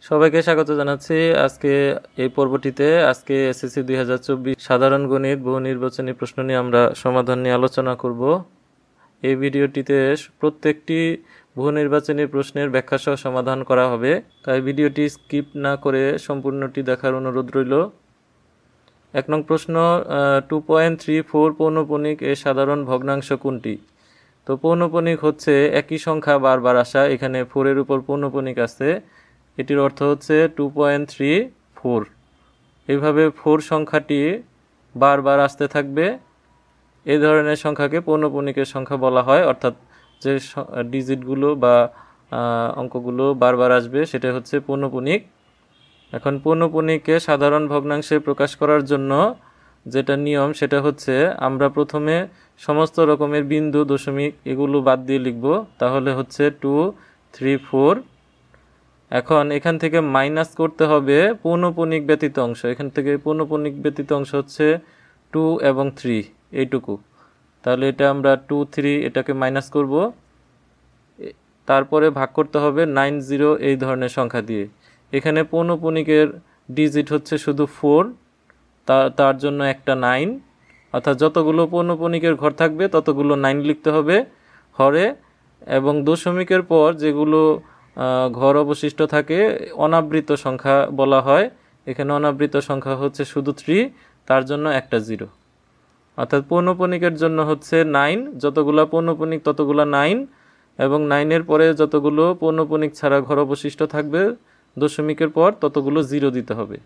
সবাইকে স্বাগত জানাচ্ছি আজকে এই পর্বটিতে। আজকে এসএসসি 2024 সাধারণ গণিত বহু নির্বাচনী প্রশ্ন নিয়ে আমরা সমাধান নিয়ে আলোচনা করব। এই ভিডিওটিতে প্রত্যেকটি বহু নির্বাচনী প্রশ্নের ব্যাখ্যা সহ সমাধান করা হবে, তাই ভিডিওটি স্কিপ না করে সম্পূর্ণটি দেখার অনুরোধ রইল। 1 নং প্রশ্ন, 2.34 পৌনঃপুনিক এর সাধারণ ভগ্নাংশ কোনটি? তো পৌনঃপুনিক হচ্ছে একই সংখ্যা বারবার আসা। এখানে 4 এর উপর পৌনঃপুনিক আছে, এটির অর্থ হচ্ছে 2.34। এইভাবে 4 সংখ্যাটি বারবার আসতে থাকবে। এই ধরনের সংখ্যাকে পৌনঃপুনিকের সংখ্যা বলা হয়, অর্থাৎ যে ডিজিটগুলো বা অঙ্কগুলো বারবার আসবে সেটা হচ্ছে পৌনঃপুনিক। এখন পৌনঃপুনিককে সাধারণ ভগ্নাংশে প্রকাশ করার জন্য যেটা নিয়ম সেটা হচ্ছে আমরা প্রথমে সমস্ত রকমের বিন্দু দশমিক এগুলো বাদ দিয়ে লিখব, তাহলে হচ্ছে 2, 3, 4। এখন এখান থেকে মাইনাস করতে হবে পৌনঃপুনিক ব্যতীত অংশ। এখান থেকে পৌনঃপুনিক ব্যতীত অংশ হচ্ছে 2 এবং 3, এইটুকু। তাহলে এটা আমরা 2, 3 এটাকে মাইনাস করব, তারপরে ভাগ করতে হবে 9, 0 এই ধরনের সংখ্যা দিয়ে। এখানে পৌনঃপুনিকের ডিজিট হচ্ছে শুধু 4, তার জন্য একটা 9, অর্থাৎ যতগুলো পৌনঃপুনিকের ঘর থাকবে ততগুলো 9 লিখতে হবে হরে, এবং দশমিকের পর যেগুলো ঘর অবশিষ্ট থাকে অনাবৃত সংখ্যা বলা হয়। এখানে অনাবৃত সংখ্যা হচ্ছে শুধু 3, তার জন্য একটা 0। অর্থাৎ পৌনঃপুনিকের জন্য হচ্ছে 9, যতগুলো পৌনঃপুনিক ততগুলো 9, এবং 9-এর পরে যতগুলো পৌনঃপুনিক ছাড়া ঘর অবশিষ্ট থাকবে দশমিকের পর ততগুলো 0 দিতে হবে।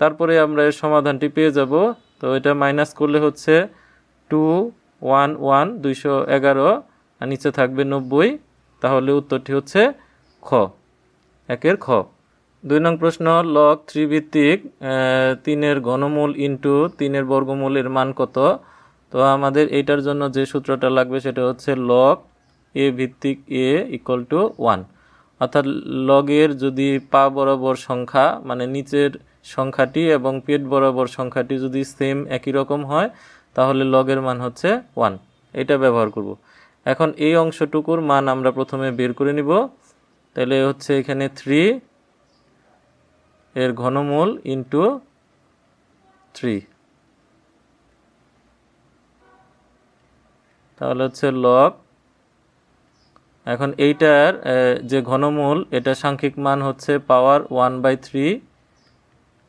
তারপরে আমরা এর সমাধানটি পেয়ে যাব। তো এটা মাইনাস করলে হচ্ছে 211 211, আর নিচে থাকবে 90। তাহলে উত্তরটি হচ্ছে খ, 1-এর খ। 2 নং প্রশ্ন, লগ 3 ভিত্তিক 3-এর ঘনমূল ইন্টু 3-এর বর্গমূলের মান কত? তো আমাদের এইটার জন্য যে সূত্রটা লাগবে সেটা হচ্ছে লগ a ভিত্তিক a ইকুয়াল টু 1। অর্থাৎ লগের যদি পা বরাবর সংখ্যা মানে নিচের সংখ্যাটি এবং পেট বরাবর সংখ্যাটি যদি সেম একই রকম হয় তাহলে লগের মান হচ্ছে 1, এটা ব্যবহার করব। এখন এই অংশটুকুর মান আমরা প্রথমে বের করে নিব। তাহলে হচ্ছে এখানে 3 এর ঘনমূল ইন্টু 3, তাহলে হচ্ছে লগ। এখন এইটার যে ঘনমূল এটা সাংখ্যিক মান হচ্ছে পাওয়ার 1/3,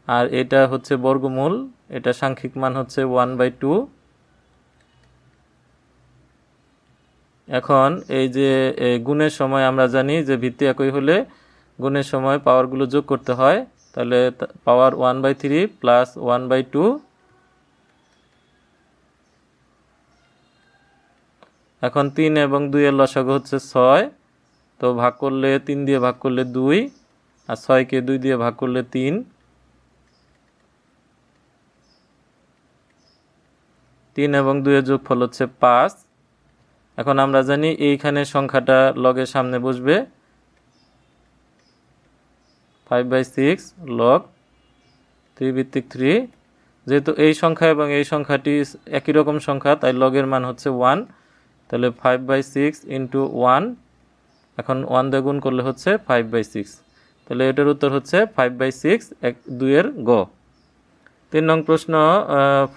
আর এটা হচ্ছে বর্গমূল, এটা সাংখ্যিক মান হচ্ছে 1/2। এখন এই যে গুণের সময় আমরা জানি যে ভিত্তি একই হলে গুণের সময় পাওয়ারগুলো যোগ করতে হয়। তাহলে পাওয়ার 1/3 প্লাস 1/2। এখন 3 এবং 2 এর লসাগু হচ্ছে 6, তো ভাগ করলে 3 দিয়ে ভাগ করলে 2, আর 6কে 2 দিয়ে ভাগ করলে 3। 3 এবং 2 এর যোগফল হচ্ছে 5। এখন আমরা জানি এইখানে সংখ্যাটা লগের সামনে বসবে, 5/6 লগ 3 ভিত্তিক 3। যেহেতু এই সংখ্যা এবং এই সংখ্যাটি একই রকম সংখ্যা তাই লগের মান হচ্ছে 1। তাহলে 5/6 ইন্টু 1, এখন 1 দিয়ে গুণ করলে হচ্ছে 5/6। তাহলে এটার উত্তর হচ্ছে 5/6, 2-এর গ। 3 নং প্রশ্ন,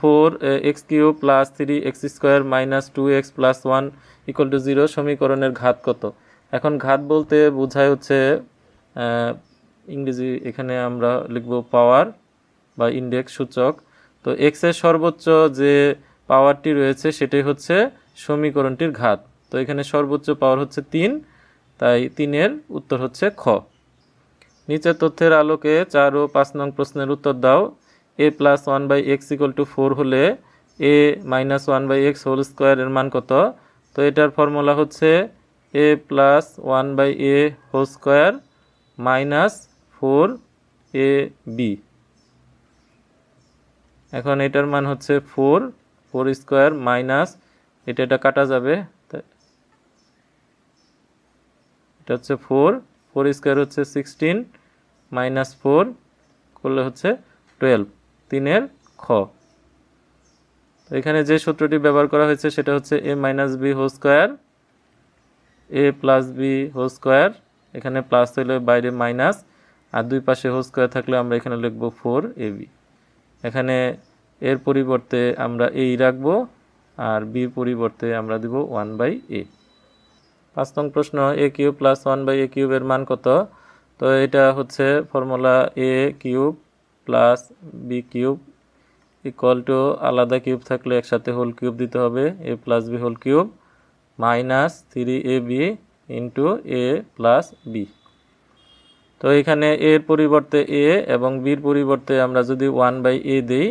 4x³ plus 3x² minus 2x plus 1 equal to 0 সমীকরণের ঘাত কত? এখন ঘাত বলতে বোঝায় হচ্ছে ইংরেজি, এখানে আমরা লিখব পাওয়ার বা ইন্ডেক্স সূচক। তো x এর সর্বোচ্চ যে পাওয়ারটি রয়েছে সেটাই হচ্ছে সমীকরণটির ঘাত। তো এখানে সর্বোচ্চ পাওয়ার হচ্ছে 3, তাই 3-এর উত্তর হচ্ছে খ। নিচের তথ্যের আলোকে 4 ও 5 নং প্রশ্নের উত্তর দাও। a plus 1/x equal to 4 হলে a minus 1/x whole square এর মান কত? তো এটার ফর্মুলা হচ্ছে a plus 1/a whole square minus 4ab। এখন এটার মান হচ্ছে 4 স্কোয়ার মাইনাস এটা কাটা যাবে, এটা হচ্ছে 4 স্কোয়ার হচ্ছে 16 মাইনাস 4 করলে হচ্ছে 12, 3-এর খ। তো এখানে যে সূত্রটি ব্যবহার করা হয়েছে সেটা হচ্ছে a minus b whole square, a plus b whole square, এখানে প্লাস হলে বাইরে মাইনাস, আর দুই পাশে হোল স্কোয়ার থাকলে আমরা এখানে লিখব 4ab। এখানে এর পরিবর্তে আমরা এই রাখবো আর বির পরিবর্তে আমরা দিব 1/a। 5 নং প্রশ্ন, a কিউব প্লাস 1/a কিউবের মান কত? তো এটা হচ্ছে formula a cube plus b cube equal to আলাদা কিউব থাকলে একসাথে হোল কিউব দিতে হবে, a plus b whole cube minus 3ab into a plus b. তো এখানে এর পরিবর্তে a এবং বির পরিবর্তে আমরা যদি 1/a দিই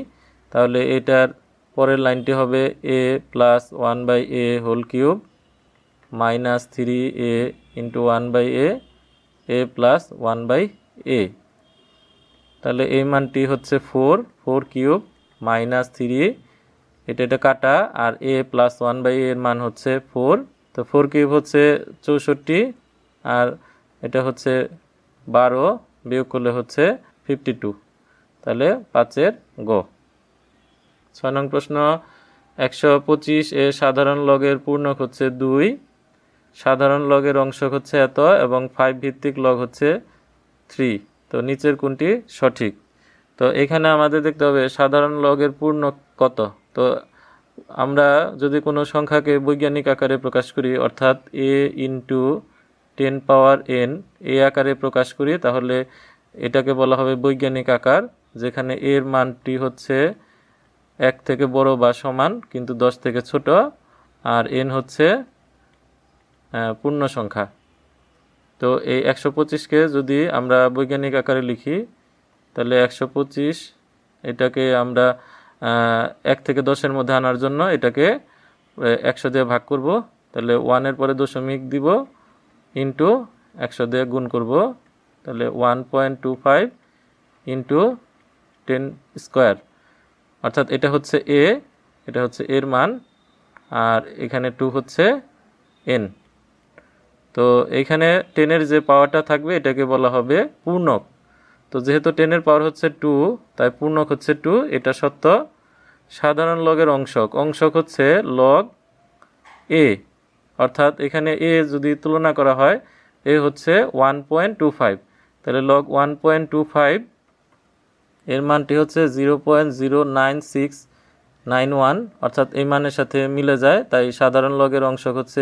তাহলে এটার পরের লাইনটি হবে a plus 1/a whole cube minus 3a into 1/a a plus 1/a। তাহলে এই মানটি হচ্ছে 4 কিউব মাইনাস 3, এটা কাটা, আর a প্লাস 1/a এর মান হচ্ছে 4। তো 4 কিউব হচ্ছে 64 আর এটা হচ্ছে 12, বিয়োগ করলে হচ্ছে 52। তাহলে 5-এর গ। 6 নং প্রশ্ন, 125 এর সাধারণ লগের পূর্ণক হচ্ছে 2, সাধারণ লগের অংশক হচ্ছে এত এবং 5 ভিত্তিক লগ হচ্ছে 3। তো নিচের কোনটি সঠিক? তো এখানে আমাদের দেখতে হবে সাধারণ লগের পূর্ণক কত। তো আমরা যদি কোনো সংখ্যাকে বৈজ্ঞানিক আকারে প্রকাশ করি, অর্থাৎ a ইন্টু 10 পাওয়ার n এই আকারে প্রকাশ করি, তাহলে এটাকে বলা হবে বৈজ্ঞানিক আকার, যেখানে এর মানটি হচ্ছে 1 থেকে বড় বা সমান কিন্তু 10 থেকে ছোট, আর n হচ্ছে পূর্ণ সংখ্যা। তো এই 125কে যদি আমরা বৈজ্ঞানিক আকারে লিখি তাহলে 125 এটাকে আমরা 1 থেকে 10-এর মধ্যে আনার জন্য এটাকে 100 দিয়ে ভাগ করব, তাহলে 1-এর পরে দশমিক দিব ইন্টু 100 দিয়ে গুণ করব, তাহলে 1.25 ইন্টু 10 স্কোয়ার, অর্থাৎ এটা হচ্ছে a, এটা হচ্ছে এর মান, আর এখানে 2 হচ্ছে n। তো এইখানে 10-এর যে পাওয়ারটা থাকবে এটাকে বলা হবে পূর্ণক। তো যেহেতু 10-এর পাওয়ার হচ্ছে 2 তাই পূর্ণক হচ্ছে 2, এটা সত্য। সাধারণ লগের অংশক হচ্ছে লগ a, অর্থাৎ এখানে a যদি তুলনা করা হয় a হচ্ছে 1.25, তাহলে লগ 1.25 এর মানটি হচ্ছে 0.09691, অর্থাৎ এই মানের সাথে মিলে যায়, তাই সাধারণ লগের অংশক হচ্ছে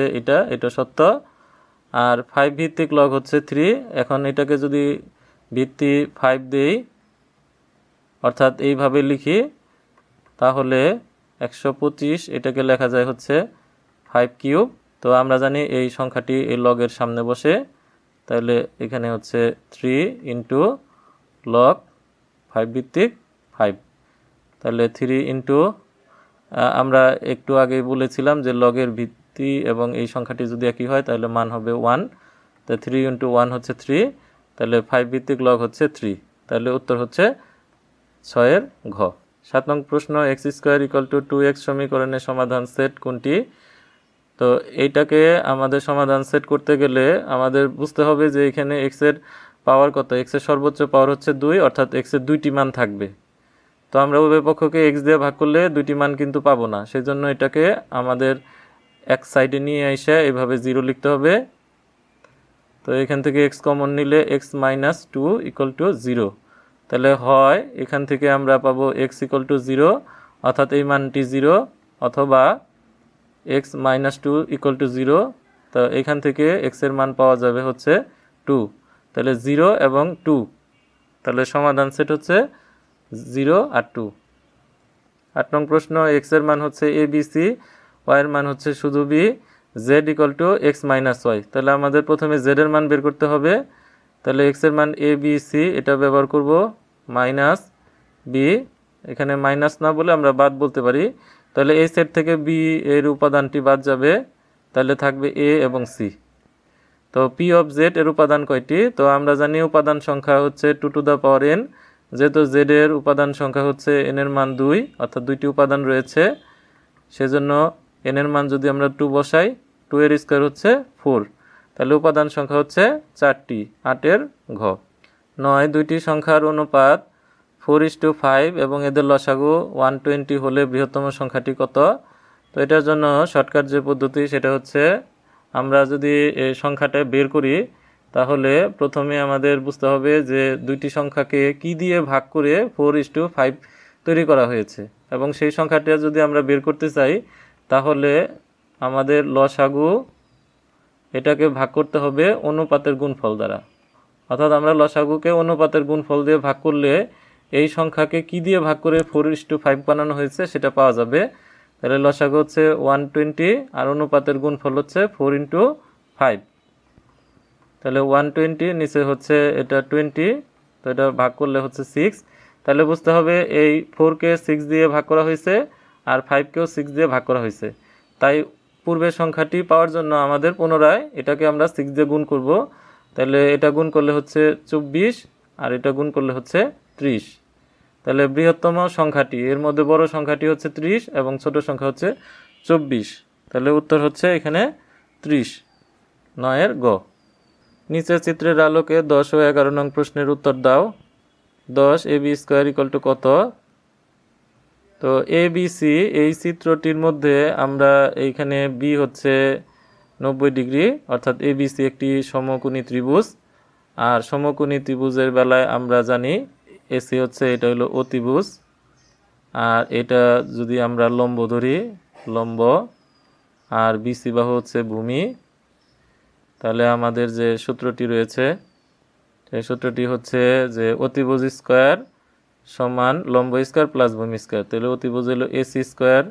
এটা সত্য। আর 5 ভিত্তিক লগ হচ্ছে 3। এখন এটাকে যদি ভিত্তি 5 দেই, অর্থাৎ এইভাবে লিখি, তাহলে 125 এটাকে লেখা যায় হচ্ছে 5 কিউব। তো আমরা জানি এই সংখ্যাটি এই লগের সামনে বসে, তাহলে এখানে হচ্ছে 3 ইন্টু লগ 5 ভিত্তিক 5, তাহলে 3 ইন্টু আমরা একটু আগে বলেছিলাম যে লগের ভিত্তি এবং এই সংখ্যাটি যদি একই হয় তাহলে মান হবে 1, তো 3 ইন্টু 1 হচ্ছে 3, তাহলে 5 ভিত্তিক লগ হচ্ছে 3, তাহলে উত্তর হচ্ছে 6-এর ঘ। 7 নং প্রশ্ন, x² = 2x সমীকরণের সমাধান সেট কোনটি? তো এইটাকে আমাদের সমাধান সেট করতে গেলে আমাদের বুঝতে হবে যে এখানে x এর পাওয়ার কত। x এর সর্বোচ্চ পাওয়ার হচ্ছে 2, অর্থাৎ x এর দুইটি মান থাকবে। তো আমরা উভয় পক্ষকে x দিয়ে ভাগ করলে দুইটি মান কিন্তু পাবো না, সেজন্য এটাকে আমাদের এক সাইডে নিয়ে এসে এভাবে 0 লিখতে হবে। তো এখান থেকে x কমন নিলে x - 2 = 0, তাহলে হয় এখান থেকে আমরা পাবো x = 0, অর্থাৎ এই মানটি 0, অথবা x - 2 = 0, তো এখান থেকে x এর মান পাওয়া যাবে হচ্ছে 2, তাহলে 0 এবং 2, তাহলে সমাধান সেট হচ্ছে 0 আর 2। 8 নং প্রশ্ন, x এর মান হচ্ছে abc, y এর মান হচ্ছে শুধু b, z = x - y। তাহলে আমাদের প্রথমে z এর মান বের করতে হবে, তাহলে x এর মান abc এটা ব্যবহার করব, মাইনাস b, এখানে মাইনাস না বলে আমরা বাদ বলতে পারি, তাহলে এই সেট থেকে b এর উপাদানটি বাদ যাবে, তাহলে থাকবে a এবং c। তো p অফ z এর উপাদান কয়টি? তো আমরা জানি উপাদান সংখ্যা হচ্ছে 2n, যেহেতু z এর উপাদান সংখ্যা হচ্ছে n এর মান 2, অর্থাৎ দুইটি উপাদান রয়েছে, সেজন্য n এর মান যদি আমরা 2 বসাই, 2 এর স্কয়ার হচ্ছে 4, তাহলে উপাদান সংখ্যা হচ্ছে 4টি, 8-এর ঘ। 9, দুইটি সংখ্যার অনুপাত 4:5 এবং এদের লসাগু 120 হলে বৃহত্তম সংখ্যাটি কত? তো এটার জন্য শর্টকাট যে পদ্ধতি সেটা হচ্ছে আমরা যদি এই সংখ্যাটা বের করি তাহলে প্রথমে আমাদের বুঝতে হবে যে দুইটি সংখ্যাকে কি দিয়ে ভাগ করে 4:5 তৈরি করা হয়েছে, এবং সেই সংখ্যাটা যদি আমরা বের করতে চাই তাহলে আমাদের লসাগু এটাকে ভাগ করতে হবে অনুপাতের গুণফল দ্বারা। অর্থাৎ আমরা লসাগুকে অনুপাতের গুণফল দিয়ে ভাগ করলে এই সংখ্যাকে কি দিয়ে ভাগ করে 4:5 বানানো হয়েছে সেটা পাওয়া যাবে। তাহলে লসাগু হচ্ছে 120 আর অনুপাতের গুণফল হচ্ছে 4:5। তাহলে 120 নিচে হচ্ছে এটা 20, তো এটা ভাগ করলে হচ্ছে 6। তাহলে বুঝতে হবে এই 4কে 6 দিয়ে ভাগ করা হয়েছে আর 5কেও 6 দিয়ে ভাগ করা হয়েছে। তাই পূর্বের সংখ্যাটি পাওয়ার জন্য আমাদের পুনরায় এটাকে আমরা 6 দিয়ে গুণ করব। তাহলে এটা গুণ করলে হচ্ছে 24 আর এটা গুণ করলে হচ্ছে 30। তাহলে বৃহত্তম সংখ্যাটি, এর মধ্যে বড় সংখ্যাটি হচ্ছে 30 এবং ছোট সংখ্যা হচ্ছে 24। তাহলে উত্তর হচ্ছে এখানে 30, 9 গ। নিচের চিত্রের আলোকে 10 ও 11 নং প্রশ্নের উত্তর দাও। 10 ab² = কত? তো ABC এই চিত্রটির মধ্যে আমরা এইখানে বি হচ্ছে 90 ডিগ্রি, অর্থাৎ ABC একটি সমকোণী ত্রিভুজ। আর সমকোণী ত্রিভুজের বেলায় আমরা জানি এসি হচ্ছে এটা হলো অতিভুজ, আর এটা যদি আমরা লম্ব ধরি লম্ব, আর বিসি বাহু হচ্ছে ভূমি। তাহলে আমাদের যে সূত্রটি রয়েছে সেই সূত্রটি হচ্ছে যে অতিভুজ স্কয়ার সমান লম্ব স্কয়ার প্লাস ভূমি স্কয়ার। তাহলে অতিভুজ হলো এসি স্কয়ার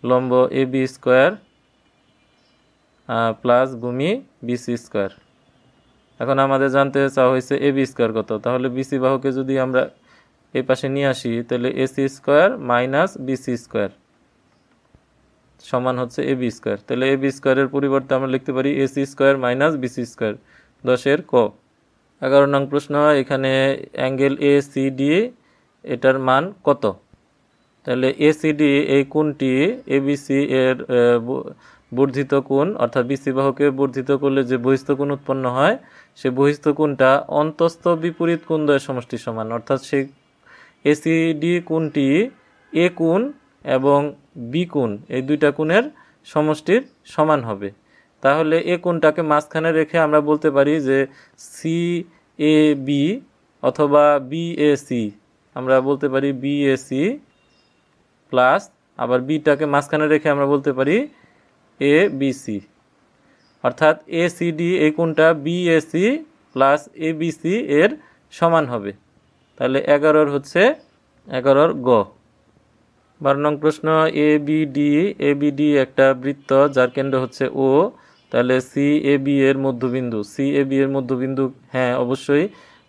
লম্ব এবি স্কয়ার প্লাস ভূমি বিসি স্কয়ার। এখন আমাদের জানতে চাওয়া হয়েছে এবি স্কয়ার কত। তাহলে বিসি বাহুকে যদি আমরা এই পাশে নিয়ে আসি তাহলে AC square minus BC square সমান হচ্ছে এবি স্কয়ার। তাহলে এবি স্কয়ারের পরিবর্তে আমরা লিখতে পারি AC square minus BC square. 10 ক। 11 নং প্রশ্ন, এখানে অ্যাঙ্গেল এসিডি এটার মান কত? তাহলে এসিডি এই কোণটি এবিসি এর বর্ধিত কোণ, অর্থাৎ বিসি বাহুকে বর্ধিত করলে যে বহিস্থ কোণ উৎপন্ন হয় সে বহিস্থ কোণটা অন্তস্থ বিপরীত কোণ দ্বয়ের সমষ্টির সমান। অর্থাৎ সেই এসিডি কোণটি এ কোণ এবং বি কোণ এই দুইটা কোণের সমষ্টির সমান হবে। তাহলে এ কোণটাকে মাঝখানে রেখে আমরা বলতে পারি যে সি এ বি অথবা বিএসি, আমরা বলতে পারি বিএসি প্লাস, আবার বিটাকে মাঝখানে রেখে আমরা বলতে পারি এ বিসি। অর্থাৎ এসিডি এই কোণটা বিএসি প্লাস এবিসি এর সমান হবে। তাহলে 11 হচ্ছে 11 গ। 12 নং প্রশ্ন, এবিডি একটা বৃত্ত যার কেন্দ্র হচ্ছে ও। তাহলে সিএবি এর মধ্যবিন্দু, সিএবি এর মধ্যবিন্দু, হ্যাঁ অবশ্যই,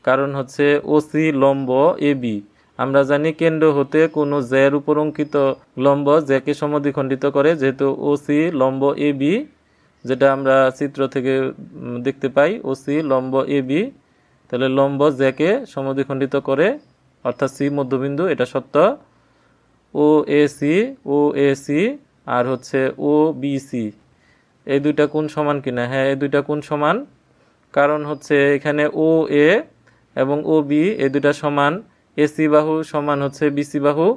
কারণ হচ্ছে ওসি লম্ব এবি। আমরা জানি কেন্দ্র হতে কোনো জ্যার উপর অঙ্কিত লম্ব জ্যাকে সমদ্বিখণ্ডিত করে, যেহেতু ওসি লম্ব এবি, যেটা আমরা চিত্র থেকে দেখতে পাই ওসি লম্ব এবি। তাহলে লম্ব জ্যাকে সমদ্বিখণ্ডিত করে, অর্থাৎ সি মধ্যবিন্দু, এটা সত্য। ও এসি আর হচ্ছে ও বিসি এই দুইটা কোণ সমান কিনা? হ্যাঁ, এই দুইটা কোণ সমান, কারণ হচ্ছে এখানে ও এ এবং ও বি এই দুইটা সমান। এসি বাহু সমান হচ্ছে বিসি বাহু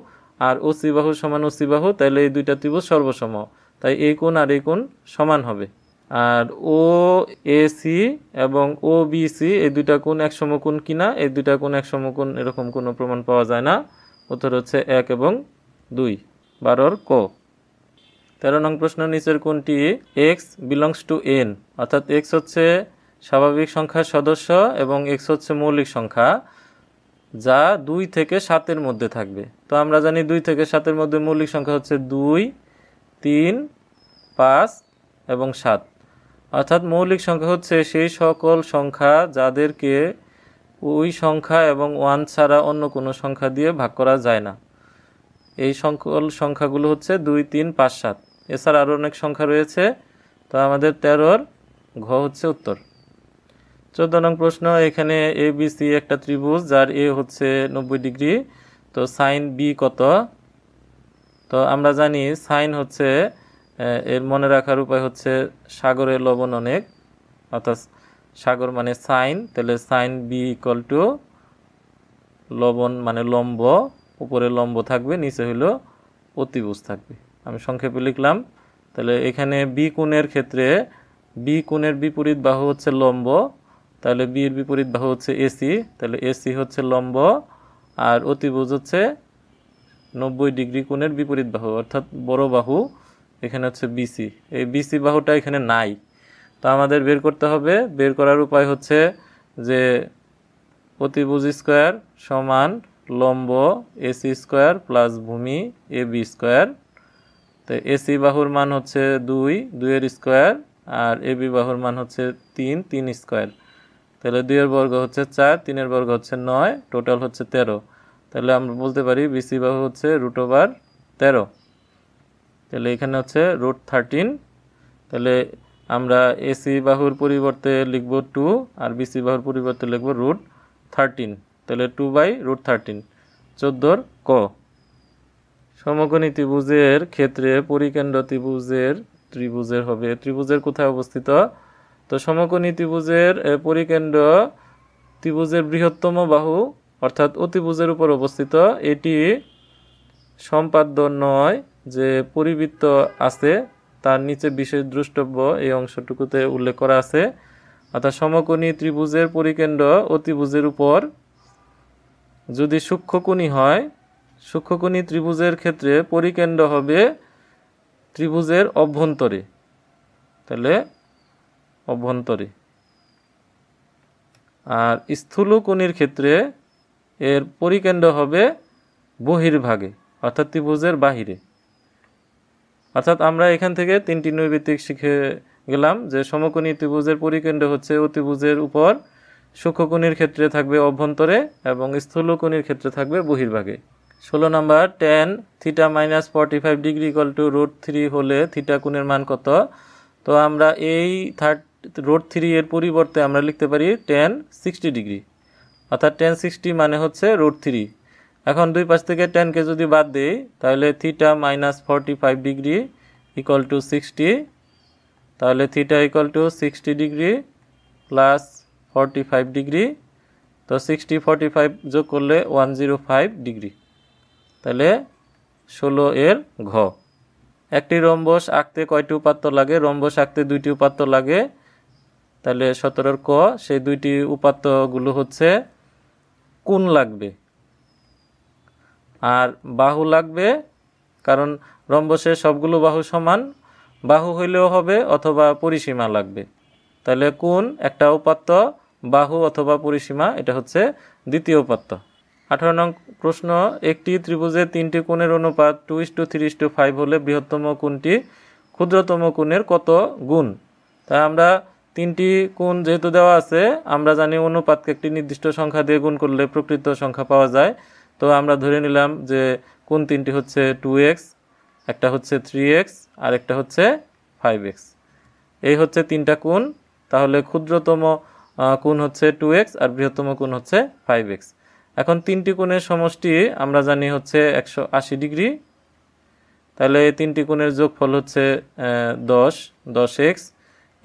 আর ওসি বাহু সমান ওসি বাহু, তাহলে এই দুইটা ত্রিভুজ সর্বসম, তাই এই কোণ আর এই কোণ সমান হবে। আর ও এসি এবং ও বিসি এই দুইটা কোণ এক সমকোণ কিনা? এই দুইটা কোণ এক সমকোণ এরকম কোনো প্রমাণ পাওয়া যায় না। উত্তর হচ্ছে 1 এবং 2। 12 ক। 13 নং প্রশ্ন, নিচের কোনটি এক্স বিলংস টু এন, অর্থাৎ এক্স হচ্ছে স্বাভাবিক সংখ্যার সদস্য এবং এক্স হচ্ছে মৌলিক সংখ্যা যা 2 থেকে 7-এর মধ্যে থাকবে। তো আমরা জানি 2 থেকে 7-এর মধ্যে মৌলিক সংখ্যা হচ্ছে 2, 3, 5 এবং 7। অর্থাৎ মৌলিক সংখ্যা হচ্ছে সেই সকল সংখ্যা যাদেরকে ওই সংখ্যা এবং 1 ছাড়া অন্য কোনো সংখ্যা দিয়ে ভাগ করা যায় না। এই সকল সংখ্যাগুলো হচ্ছে 2, 3, 5, 7। এছাড়া আরও অনেক সংখ্যা রয়েছে। তো আমাদের 13 ঘ হচ্ছে উত্তর। 14 নং প্রশ্ন, এখানে এ বি সি একটা ত্রিভুজ যার এ হচ্ছে 90 ডিগ্রি। তো সাইন বি কত? তো আমরা জানি সাইন হচ্ছে, এর মনে রাখার উপায় হচ্ছে সাগরের লবণ অনেক, অর্থাৎ সাগর মানে সাইন। তাহলে সাইন বি ইকুয়াল টু লবণ মানে লম্ব, উপরে লম্ব থাকবে, নিচে হলো অতিভুজ থাকবে। আমি সংক্ষেপে লিখলাম। তাহলে এখানে বি কোণের ক্ষেত্রে বি কোণের বিপরীত বাহু হচ্ছে লম্ব, তাহলে বি এর বিপরীত বাহু হচ্ছে এসি, তাহলে এসি হচ্ছে লম্ব আর অতিভুজ হচ্ছে 90 ডিগ্রি কোণের বিপরীত বাহু, অর্থাৎ বড় বাহু এখানে হচ্ছে বিসি। এই বিসি বাহুটা এখানে নাই, তো আমাদের বের করতে হবে। বের করার উপায় হচ্ছে যে অতিভুজ স্কোয়ার সমান লম্ব এসি স্কোয়ার প্লাস ভূমি এ বি স্কোয়ার। তো এসি বাহুর মান হচ্ছে 2, 2 স্কোয়ার, আর এ বি বাহুর মান হচ্ছে 3, 3 স্কোয়ার। তাহলে 2 এর বর্গ হচ্ছে 4, 3 এর বর্গ হচ্ছে 9, টোটাল হচ্ছে 13। তাহলে আমরা বলতে পারি বিসি বাহু হচ্ছে √13। তাহলে এখানে হচ্ছে √13। তাহলে আমরা এসি বাহুর পরিবর্তে লিখব 2 আর বিসি বাহুর পরিবর্তে লিখব √13। তাহলে 2/√13। 14 ক। সমকোণী ত্রিভুজের ক্ষেত্রে পরিকেন্দ্র ত্রিভুজের হবে। ত্রিভুজের কোথায় অবস্থিত? তো সমকোণী ত্রিভুজের পরিকেন্দ্র ত্রিভুজের বৃহত্তম বাহু অর্থাৎ অতিভুজের উপর অবস্থিত। এটি সম্পাদ্য নয়, যে পরিবৃত্ত আছে তার নিচে বিশেষ দ্রষ্টব্য এই অংশটুকুতে উল্লেখ করা আছে। অর্থাৎ সমকোণী ত্রিভুজের পরিকেন্দ্র অতিভুজের উপর যদি সূক্ষ্মকোণী হয়, সূক্ষ্মকোণী ত্রিভুজের ক্ষেত্রে পরিকেন্দ্র হবে ত্রিভুজের অভ্যন্তরে। তাহলে অভ্যন্তরে। আর স্থূলকোণীর ক্ষেত্রে এর পরিকেন্দ্র হবে বহির্ভাগে, অর্থাৎ ত্রিভুজের বাহিরে। অর্থাৎ আমরা এখান থেকে 3টি নৈর্ব্যক্তিক শিখে গেলাম যে সমকোণী ত্রিভুজের পরিকেন্দ্র হচ্ছে অতিভুজের উপর, সূক্ষ্মকোণীর ক্ষেত্রে থাকবে অভ্যন্তরে এবং স্থূলকোণীর ক্ষেত্রে থাকবে বহির্ভাগে। 16 নম্বর, tan θ - 45 ডিগ্রি = √3 হলে থিটা কোণের মান কত? তো আমরা এই √3 এর পরিবর্তে আমরা লিখতে পারি tan 60 ডিগ্রি, অর্থাৎ tan 60 মানে হচ্ছে √3। এখন দুই পাশ থেকে tan কে যদি বাদ দেই তাহলে θ - 45 ডিগ্রি = 60। তাহলে θ = 60 ডিগ্রি প্লাস 45 ডিগ্রি। তো 60 45 যোগ করলে 105 ডিগ্রি। তাহলে 16 এর ঘ। একটি রম্বস আঁকতে কয়টি উপাত্ত লাগে? রম্বস আঁকতে 2টি উপাত্ত লাগে। তাহলে 17 ক, সেই 2টি উপাত্তগুলো হচ্ছে কোণ লাগবে আর বাহু লাগবে, কারণ রম্বসের সবগুলো বাহু সমান। বাহু হইলেও হবে অথবা পরিসীমা লাগবে। তাহলে কোণ একটা উপাত্ত, বাহু অথবা পরিসীমা এটা হচ্ছে দ্বিতীয় উপাত্ত। 18 নং প্রশ্ন, একটি ত্রিভুজের 3টি কোণের অনুপাত 2:3:5 হলে বৃহত্তম কোণটি ক্ষুদ্রতম কোণের কত গুণ? তাই আমরা 3টি কোণ যেহেতু দেওয়া আছে, আমরা জানি অনুপাতকে একটি নির্দিষ্ট সংখ্যা দিয়ে গুণ করলে প্রকৃত সংখ্যা পাওয়া যায়। তো আমরা ধরে নিলাম যে কোণ 3টি হচ্ছে 2x, একটা হচ্ছে 3x আর একটা হচ্ছে 5x। এই হচ্ছে 3টা কোণ। তাহলে ক্ষুদ্রতম কোণ হচ্ছে 2x আর বৃহত্তম কোণ হচ্ছে 5x। এখন 3টি কোণের সমষ্টি আমরা জানি হচ্ছে 180 ডিগ্রি। তাহলে এই 3টি কোণের যোগফল হচ্ছে 10x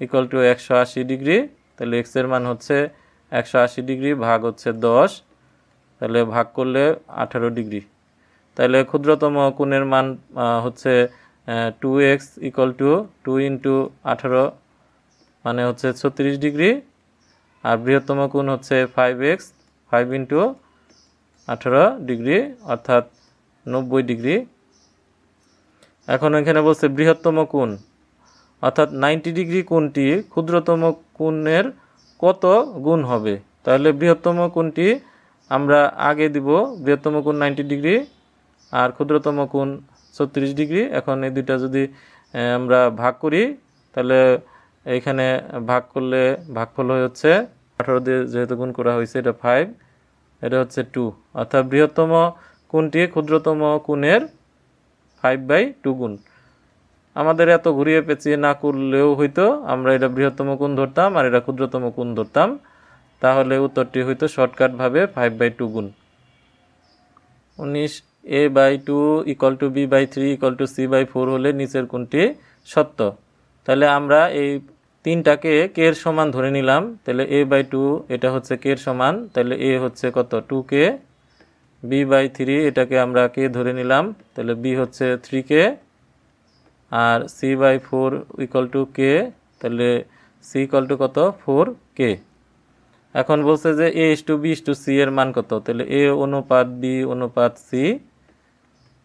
= 180 ডিগ্রি। তাহলে x এর মান হচ্ছে 180 ডিগ্রি ভাগ হচ্ছে 10, তাহলে ভাগ করলে 18 ডিগ্রি। তাহলে ক্ষুদ্রতম কোণের মান হচ্ছে 2x = 2 × 18 মানে হচ্ছে 36 ডিগ্রি, আর বৃহত্তম কোণ হচ্ছে 5x, 5 × 18 ডিগ্রি অর্থাৎ 90 ডিগ্রি। এখন এখানে বলছে বৃহত্তম কোণ অর্থাৎ 90 ডিগ্রি কোণটি ক্ষুদ্রতম কোণের কত গুণ হবে? তাহলে বৃহত্তম কোণটি আমরা আগে দিব, বৃহত্তম কোণ 90 ডিগ্রি আর ক্ষুদ্রতম কোণ 36 ডিগ্রি। এখন এই দুইটা যদি আমরা ভাগ করি তাহলে এইখানে ভাগ করলে ভাগফল হচ্ছে 18 দিয়ে যেহেতু গুণ করা হয়েছে এটা 5, এটা হচ্ছে 2, অর্থাৎ বৃহত্তম কোণটি ক্ষুদ্রতম কোণের 5/2 গুণ। আমাদের এত ঘুরিয়ে পেঁচিয়ে না করলেও হইতো, আমরা এটা বৃহত্তম কোণ ধরতাম আর এটা ক্ষুদ্রতম কোণ ধরতাম, তাহলে উত্তরটি হইতো শর্টকাটভাবে 5/2 গুণ। 19 a/2 = b/3 = c/4 হলে নিচের কোণটি সত্য। তাহলে আমরা এই তিনটাকে কে এর সমান ধরে নিলাম। তাহলে a/2 এটা হচ্ছে কে এর সমান, তাহলে a হচ্ছে কত 2k, b/3 এটাকে আমরা কে ধরে নিলাম, তাহলে b হচ্ছে 3k, আর c/4 = k, তাহলে c = কত 4k। এখন বলছে যে A:B:C এর মান কত, তাহলে A অনুপাত B অনুপাত C,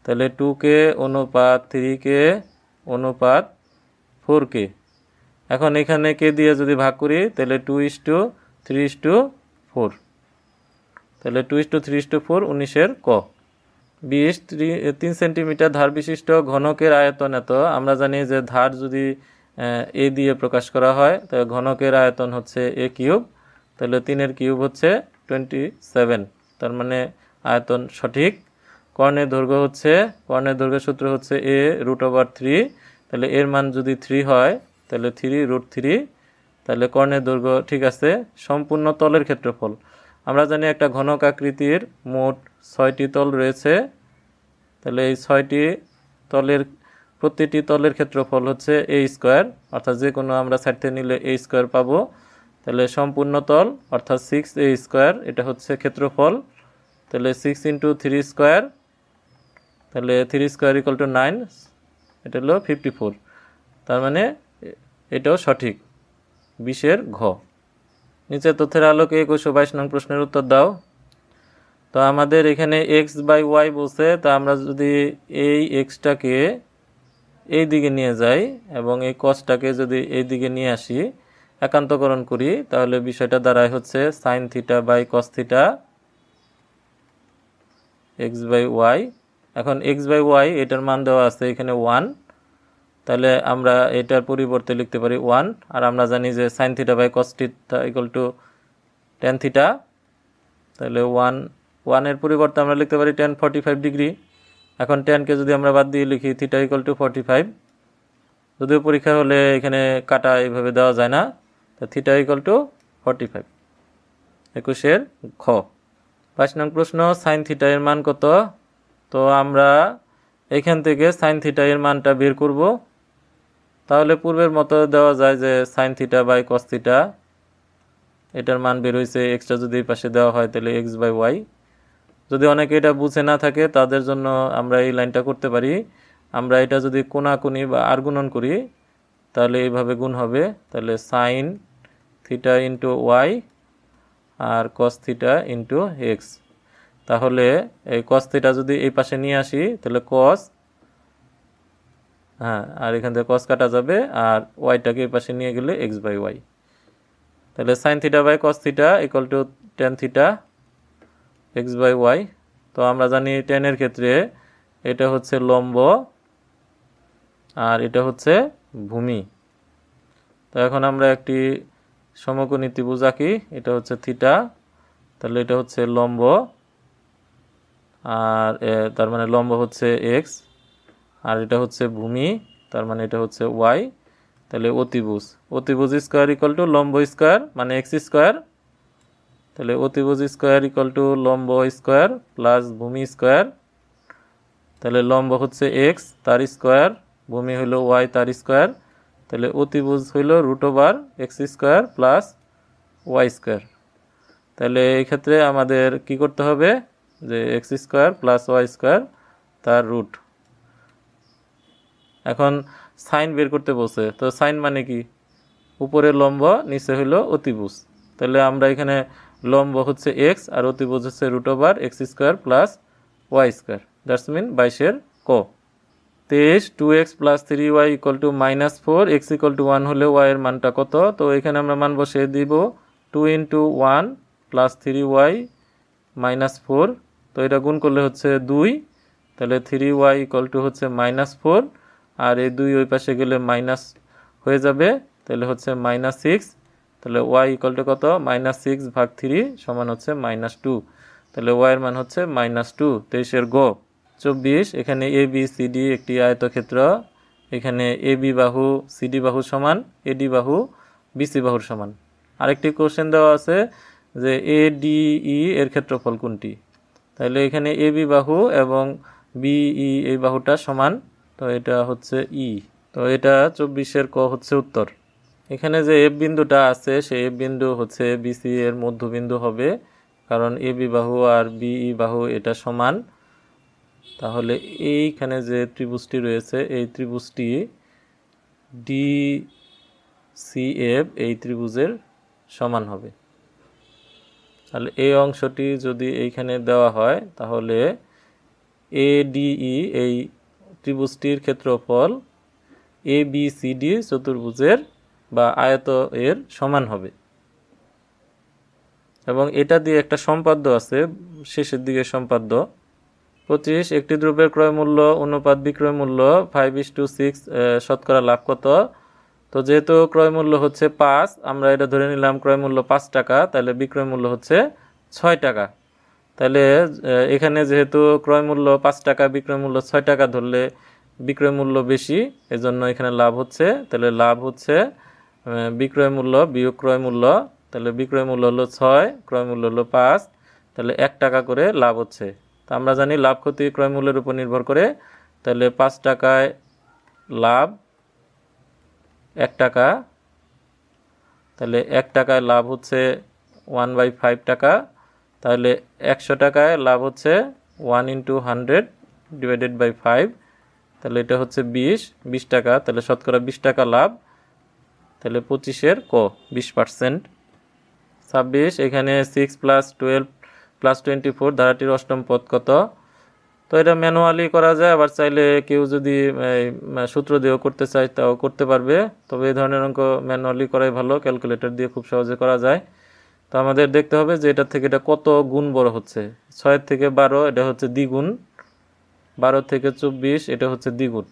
তাহলে 2K অনুপাত 3K অনুপাত 4K। এখন এখানে কে দিয়ে যদি ভাগ করি তাহলে 2:3:4, তাহলে 2:3:4 19-এর ক। 3 সেন্টিমিটার ধার বিশিষ্ট ঘনকের আয়তন এত। আমরা জানি যে ধার যদি এ দিয়ে প্রকাশ করা হয় তাহলে ঘনকের আয়তন হচ্ছে A কিউব, তাহলে 3-এর কিউব হচ্ছে 27, তার মানে আয়তন সঠিক। কর্ণের দৈর্ঘ্য সূত্র হচ্ছে A√3, তাহলে এর মান যদি 3 হয় তাহলে 3√3, তাহলে কর্ণের দৈর্ঘ্য ঠিক আছে। সম্পূর্ণ তলের ক্ষেত্রফল, আমরা জানি একটা ঘনক আকৃতির মোট 6টি তল রয়েছে, তাহলে এই 6টি তলের প্রতিটি তলের ক্ষেত্রফল হচ্ছে A², অর্থাৎ যে কোনো আমরা সাইড থেকে নিলে A² পাবো। তাহলে সম্পূর্ণ তল অর্থাৎ 6A², এটা হচ্ছে ক্ষেত্রফল। তাহলে 6 × 3², তাহলে 3² = 9, এটা হলো 54, তার মানে এটাও সঠিক। 20-এর ঘ। নিচে তথ্যের আলোকে 2122 নং প্রশ্নের উত্তর দাও। তো আমাদের এখানে x/y বলছে, তা আমরা যদি এই এক্সটাকে এই দিকে নিয়ে যাই এবং এই কসটাকে যদি এই দিকে নিয়ে আসি, একান্তকরণ করি, তাহলে বিষয়টা দাঁড়ায় হচ্ছে sin θ / cos θ x/y। এখন x/y এটার মান দেওয়া আছে এখানে 1, তাহলে আমরা এটার পরিবর্তে লিখতে পারি 1, আর আমরা জানি যে sin θ / cos θ = tan θ, তাহলে 1 এর পরিবর্তে আমরা লিখতে পারি tan 45 ডিগ্রি। এখন ট্যানকে যদি আমরা বাদ দিয়ে লিখি θ = 45, যদিও পরীক্ষা হলে এখানে কাটা এইভাবে দেওয়া যায় না, তো θ = 45। 21-এর খ। 22 নং প্রশ্ন, sin θ এর মান কত? তো আমরা এখান থেকে sin θ এর মানটা বের করব। তাহলে পূর্বের মতো দেওয়া যায় যে sin θ / cos θ, এটার মান বের হয়েছে, এক্সট্রা যদি এই পাশে দেওয়া হয় তাহলে x/y। যদি অনেকে এটা বুঝে না থাকে তাদের জন্য আমরা এই লাইনটা করতে পারি। আমরা এটা যদি কোণাকুণি বা আর গুণন করি তাহলে এইভাবে গুণ হবে, তাহলে sin θ × y আর cos θ × x। তাহলে এই cos θ যদি এই পাশে নিয়ে আসি তাহলে cos, আর এখান থেকে cos কাটা যাবে, আর ওয়াইটাকে এই পাশে নিয়ে গেলে x/y। তাহলে sin θ / cos θ = tan θ x/y। তো আমরা জানি tan এর ক্ষেত্রে এটা হচ্ছে লম্ব আর এটা হচ্ছে ভূমি। তো এখন আমরা একটি সমকোণী ত্রিভুজ আঁকি, এটা হচ্ছে থিটা, তাহলে এটা হচ্ছে লম্ব, আর তার মানে লম্ব হচ্ছে x, আর এটা হচ্ছে ভূমি, তার মানে এটা হচ্ছে y। তাহলে অতিভুজ স্কয়ার = লম্ব স্কয়ার মানে x², তাহলে অতিভুজ স্কয়ার = লম্ব স্কয়ার প্লাস ভূমি স্কয়ার। তাহলে লম্ব হচ্ছে x তার স্কয়ার, ভূমি হলো y তার স্কয়ার, তাহলে অতিভুজ হইল √x² প্লাস y²। তাহলে এই ক্ষেত্রে আমাদের কি করতে হবে যে x² প্লাস y² তার রুট। এখন সাইন বের করতে বলছে, তো সাইন মানে কি? উপরে লম্ব নিচে হইল অতিভুজ, তাহলে আমরা এখানে লম্ব হচ্ছে x আর অতিভুজ হচ্ছে √x² plus y², that's mean 22-এর ক। 23 2x + 3y = -4, x = 1 হলে y এর মানটা কত? তো এখানে আমরা মান বসিয়ে দিব 2 × 1 + 3y - 4, তো এটা গুণ করলে হচ্ছে 2, তাহলে 3y = হচ্ছে -4, আর এই 2 ওই পাশে গেলে মাইনাস হয়ে যাবে, তাহলে হচ্ছে -6, তাহলে y = কত? -6/3 সমান হচ্ছে -2, তাহলে y এর মান হচ্ছে -2। 23-এর গ। 24 এখানে ABCD একটি আয়তক্ষেত্র, এখানে AB বাহু CD বাহু সমান, AD বাহু BC বাহুর সমান। আরেকটি কোশ্চেন দেওয়া আছে যে ADE এর ক্ষেত্রফল কোনটি? তাহলে এখানে AB বাহু এবং BE এই বাহুটা সমান, তো এটা হচ্ছে E, তো এটা 24-এর ক হচ্ছে উত্তর। এখানে যে F বিন্দুটা আছে সেই F বিন্দু হচ্ছে BC এর মধ্যবিন্দু হবে, কারণ AB বাহু আর BE বাহু এটা সমান। তাহলে এইখানে যে ত্রিভুজটি রয়েছে এই ত্রিভুজটি DCF এই ত্রিভুজের সমান হবে। তাহলে এই অংশটি যদি এইখানে দেওয়া হয় তাহলে ADE এই ত্রিভুজটির ক্ষেত্রফল ABCD চতুর্ভুজের বা আয়ত এর সমান হবে। এবং এটা দিয়ে একটা সম্পাদ্য আছে, শেষের দিকে সম্পাদ্য 25 একটি দ্রব্যের ক্রয় মূল্য অনুপাত বিক্রয় মূল্য 5:6 শতকরা লাভ কত। তো যেহেতু ক্রয় মূল্য হচ্ছে 5, আমরা এটা ধরে নিলাম ক্রয় মূল্য 5 টাকা, তাহলে বিক্রয় মূল্য হচ্ছে 6 টাকা। তাহলে এখানে যেহেতু ক্রয় মূল্য 5 টাকা বিক্রয় মূল্য 6 টাকা ধরলে বিক্রয় মূল্য বেশি, এজন্য এখানে লাভ হচ্ছে। তাহলে লাভ হচ্ছে বিক্রয় মূল্য বিয়োগ ক্রয় মূল্য, তাহলে বিক্রয় মূল্য হলো 6, ক্রয় মূল্য হলো 5, তাহলে 1 টাকা করে লাভ হচ্ছে। তো আমরা জানি লাভ ক্ষতি ক্রয় মূল্যের উপর নির্ভর করে, তাহলে 5 টাকায় লাভ 1 টাকা, তাহলে 1 টাকায় লাভ হচ্ছে 1/5 টাকা, তাহলে 100 টাকায় লাভ হচ্ছে 1 × 100 / 5, তাহলে এটা হচ্ছে 20 টাকা, তাহলে শতকরা 20 টাকা লাভ, তাহলে 25-এর 20%। 26 এখানে 6 + 12 + 24 ধারাটির অষ্টম পদ কত। তো এটা ম্যানুয়ালি করা যায়, আবার চাইলে কেউ যদি সূত্র দিয়েও করতে চায় তাও করতে পারবে, তবে এই ধরনের অঙ্ক ম্যানুয়ালি করাই ভালো, ক্যালকুলেটর দিয়ে খুব সহজে করা যায়। তো আমাদের দেখতে হবে যে এটা থেকে এটা কত গুণ বড় হচ্ছে। 6 থেকে 12 এটা হচ্ছে দ্বিগুণ, 12 থেকে 24 এটা হচ্ছে দ্বিগুণ।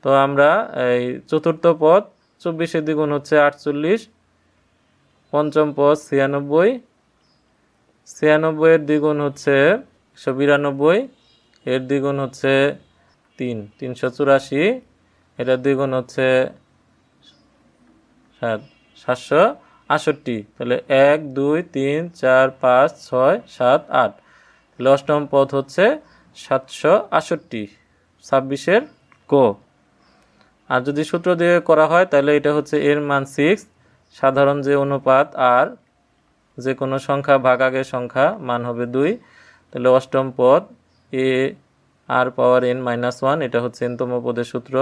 তো আমরা এই চতুর্থ পদ 24-এর দ্বিগুণ হচ্ছে 48, পঞ্চম পদ 96, 96-এর দ্বিগুণ হচ্ছে 192, এর দ্বিগুণ হচ্ছে 384, এটার দ্বিগুণ হচ্ছে 768, তাহলে 1 2 3 4 5 6 7 8, তাহলে অষ্টম পদ হচ্ছে 768, 26-এর ক। আর যদি সূত্র দিয়ে করা হয় তাহলে এটা হচ্ছে এর মান 6, সাধারণ যে অনুপাত আর যে কোনো সংখ্যা ভাগ আগের সংখ্যা মান হবে 2, তাহলে অষ্টম পদ AR⁻n-1, এটা হচ্ছে n-তম পদের সূত্র।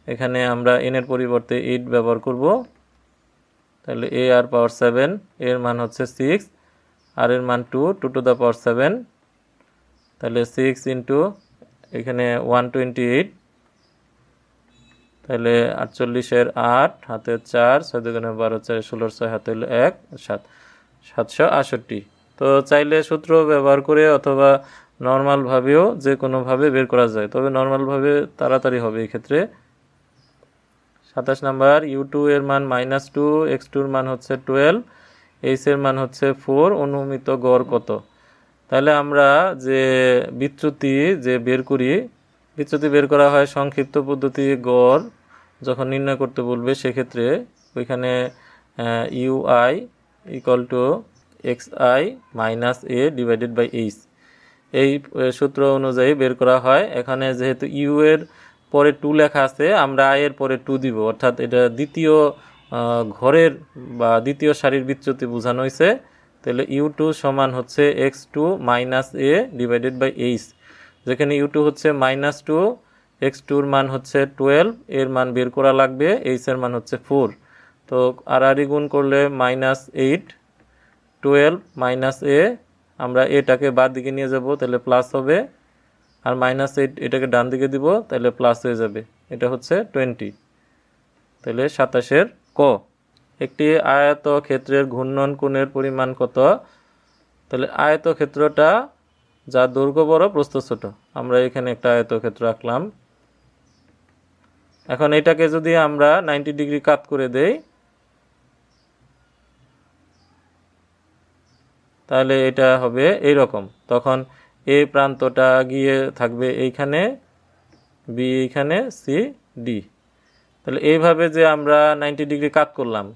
এখানে আমরা n এর পরিবর্তে 8 ব্যবহার করব, তাহলে AR⁻7 এর মান হচ্ছে 6, আর এর মান 2, 2⁻7, তাহলে 6 × এখানে 128, তাহলে 48-এর 8 হাতে 4, 6 × 12 4 16 6 হাতে হলো 1 7, 768। তো চাইলে সূত্র ব্যবহার করে অথবা নর্মালভাবেও যে কোনোভাবে বের করা যায়, তবে নর্মালভাবে তাড়াতাড়ি হবে এই ক্ষেত্রে। 27 নাম্বার, U2 এর মান -2, X2 এর মান হচ্ছে 12, H এর মান হচ্ছে 4, অনুমিত গড় কত। তাহলে আমরা যে বিচ্যুতি যে বের করি, বিচ্যুতি বের করা হয় সংক্ষিপ্ত পদ্ধতি। গড় যখন নির্ণয় করতে বলবে সেক্ষেত্রে ওইখানে UI = XI - A / H, এই সূত্র অনুযায়ী বের করা হয়। এখানে যেহেতু ইউ এর পরে 2 লেখা আছে, আমরা আই এর পরে 2 দিব, অর্থাৎ এটা দ্বিতীয় ঘরের বা দ্বিতীয় সারির বিচ্যুতি বোঝানো হয়েছে। তাহলে U2 সমান হচ্ছে X2 - A / H, যেখানে U2 হচ্ছে -2, X2 এর মান হচ্ছে 12, এর মান বের করা লাগবে, H এর মান হচ্ছে 4। তো আর গুণ করলে -8, 12 - A, আমরা এটাকে বাদ দিকে নিয়ে যাব, তাহলে প্লাস হবে, আর -8 এটাকে ডান দিকে দিব, তাহলে প্লাস হয়ে যাবে, এটা হচ্ছে 20। তাহলে 27-এর ক। একটি আয়তক্ষেত্রের ঘূর্ণন কোণের পরিমাণ কত। তাহলে আয়তক্ষেত্রটা যার দৈর্ঘ্য বড় প্রস্থ ছোট, আমরা এখানে একটা আয়তক্ষেত্র আঁকলাম। এখন এটাকে যদি আমরা 90 ডিগ্রি কাত করে দেই, তাহলে এটা হবে এই রকম। তখন এই প্রান্তটা গিয়ে থাকবে এইখানে, বি এইখানে, সি ডি। তাহলে এইভাবে যে আমরা 90 ডিগ্রি কাত করলাম,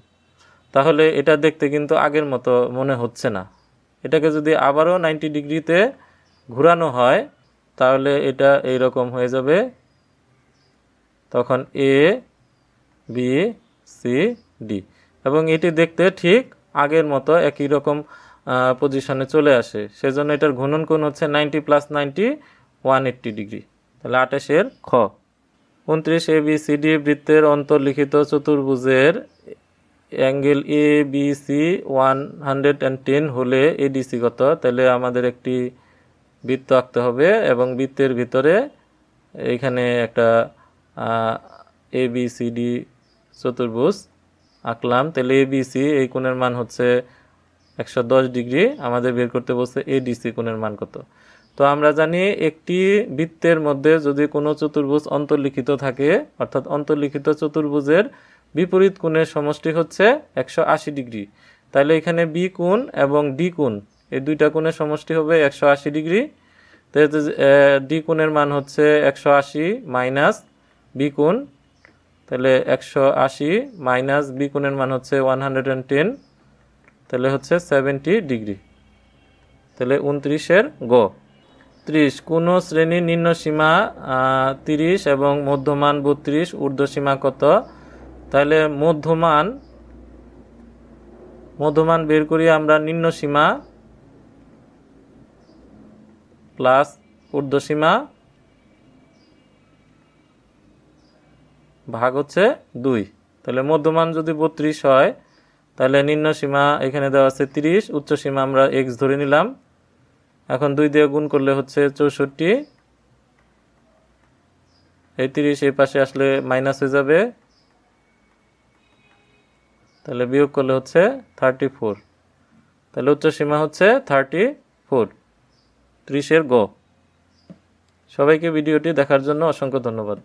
তাহলে এটা দেখতে কিন্তু আগের মতো মনে হচ্ছে না। এটাকে যদি আবারও 90 ডিগ্রিতে ঘোরানো হয় তাহলে এটা এই রকম হয়ে যাবে। তখন এ বি সি ডি, এবং এটি দেখতে ঠিক আগের মতো একই রকম পজিশনে চলে আসে। সেজন্য এটার ঘূর্ণন কোণ হচ্ছে 90 + 90 180 ডিগ্রি। তাহলে 28-এর খ। 29 ABCD বৃত্তের অন্তর্লিখিত চতুর্ভুজের অ্যাঙ্গেল এ বি সি 110 হলে এডিসি কত, তাহলে আমাদের একটি বৃত্ত আঁকতে হবে এবং বৃত্তের ভিতরে এইখানে একটা এ বি সি ডি চতুর্ভুজ আঁকলাম। তাহলে এ বি সি এই কোণের মান হচ্ছে 110 ডিগ্রি। আমাদের বের করতে বলছে এডিসি কোণের মান কত। তো আমরা জানি একটি বৃত্তের মধ্যে যদি কোনো চতুর্ভুজ অন্তর্লিখিত থাকে, অর্থাৎ অন্তর্লিখিত চতুর্ভুজের বিপরীত কোণের সমষ্টি হচ্ছে 180 ডিগ্রি। তাহলে এখানে বি কোণ এবং ডি কোণ এই দুইটা কোণের সমষ্টি হবে 180 ডিগ্রি। তো ডি কোণের মান হচ্ছে 180 মাইনাস বি কোণ, তাহলে 180 মাইনাস বি কোণের মান হচ্ছে 110, তাহলে হচ্ছে 70 ডিগ্রি। তাহলে 29-এর গ। 30 কোন শ্রেণীর নিম্ন সীমা 30 এবং মধ্যমান 32, ঊর্ধ্বসীমা কত? তাহলে মধ্যমান বের করি আমরা নিম্ন সীমা প্লাস ঊর্ধ্বসীমা ভাগ হচ্ছে 2। তাহলে মধ্যমান যদি 32 হয় তাহলে নিম্ন সীমা এখানে দেওয়া আছে 30, উচ্চ সীমা আমরা x ধরে নিলাম। এখন 2 দিয়ে গুণ করলে হচ্ছে 64, এই 30 এই পাশে আসলে মাইনাস হয়ে যাবে, তাহলে বিয়োগ করলে হচ্ছে 34। তাহলে উচ্চ সীমা হচ্ছে 34, 30-এর গ। সবাইকে ভিডিওটি দেখার জন্য অসংখ্য ধন্যবাদ।